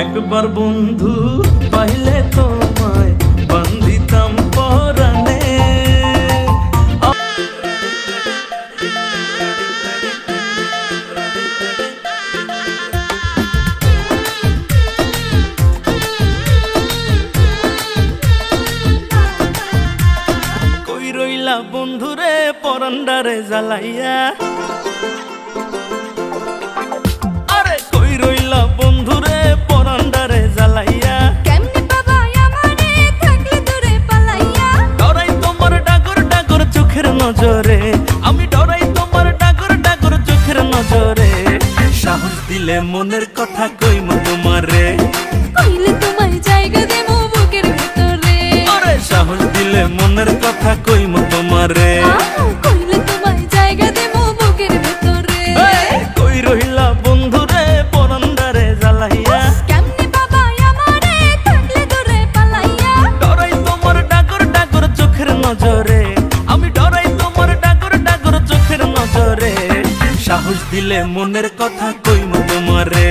একবার বন্ধু পাইলে তোমায় বান্ধিতাম পরাণে। কই রইলা বন্ধুরে পরান্ডারে জ্বালাইয়া, আরে কই রইলা বন্ধুরে পরান্ডারে জ্বালাইয়া। কেমনে পাবা আমারে থাকলে দূরে পালাইয়া, ডরাই তোমার ডাগর ডাগর চোখের নজরে, আমি ডরাই তোমার ডাগর ডাগর চোখের নজরে। সাহস দিলে মনের কথা কইমু তোমারে, কইলে তোমায় জায়গা দেবো বুকের ভেতরে। আরে সাহস দিলে মনের কথা কইমু তোমারে। কইলে তোমায় জায়গা দেবো বুকের ভেতরে। কই রইলা বন্ধুরে পরান্ডারে জ্বালাইয়া, কেমনে পাবা আমারে থাকলে দূরে পালাইয়া, ডরাই তোমার ডাগর ডাগর চোখের নজরে, আমি ডরাই তোমার ডাগর ডাগর চোখের নজরে। সাহস দিলে মনের কথা কইমু তোমারে,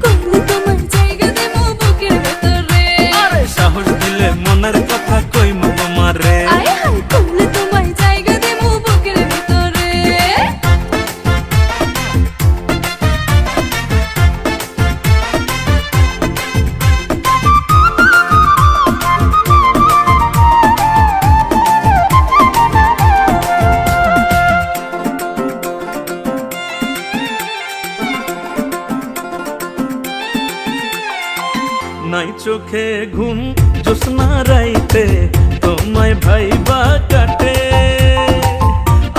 কইলে তোমায় জায়গা দেবো বুকের ভেতরে। আরে সাহস দিলে মনের কথা কইমু তোমারে। আয় হায় কইলে তোমায় জায়গা দেবো বুকের ভেতরে। নাই চোখে ঘুম জ্যোৎস্না রাইতে তোমায় ভাইবা কাটে,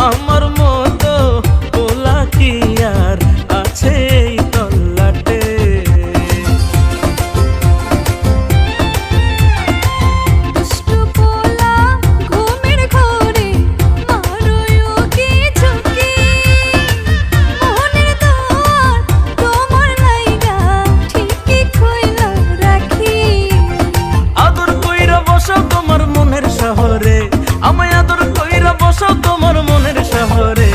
আমার মতো পোলা কি আর আছে এই তল্লাটে। দুষ্টু পোলা ঘুমের ঘোরে মারোয়ো কি ঝুঁকি, মনের দোয়ার তোমার লাইগা ঠিকই খোলা রাখি। আদর কইরা বসো তোমার মনের শহরে, আমায় আদর কইরা বসো তোমার মনের শহরে।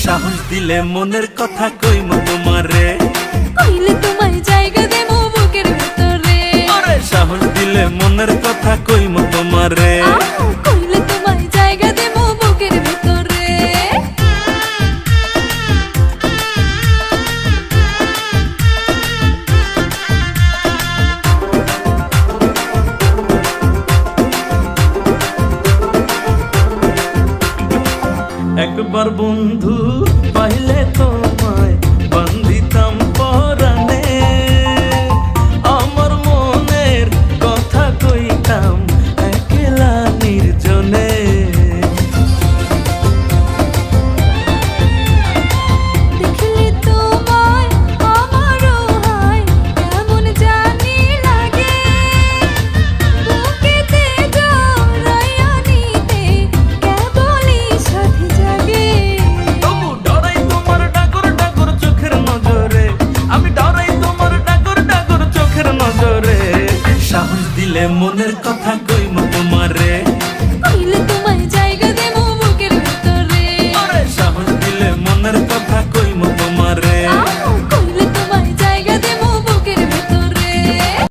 সাহস দিলে মনের কথা কইমু তোমারে, কইলে তোমায় জায়গা দেবো বুকের ভেতরে। আরে সাহস দিলে মনের কথা কইমু তোমারে। কইলে তোমায় জায়গা দেবো বুকের ভেতরে। একবার বন্ধু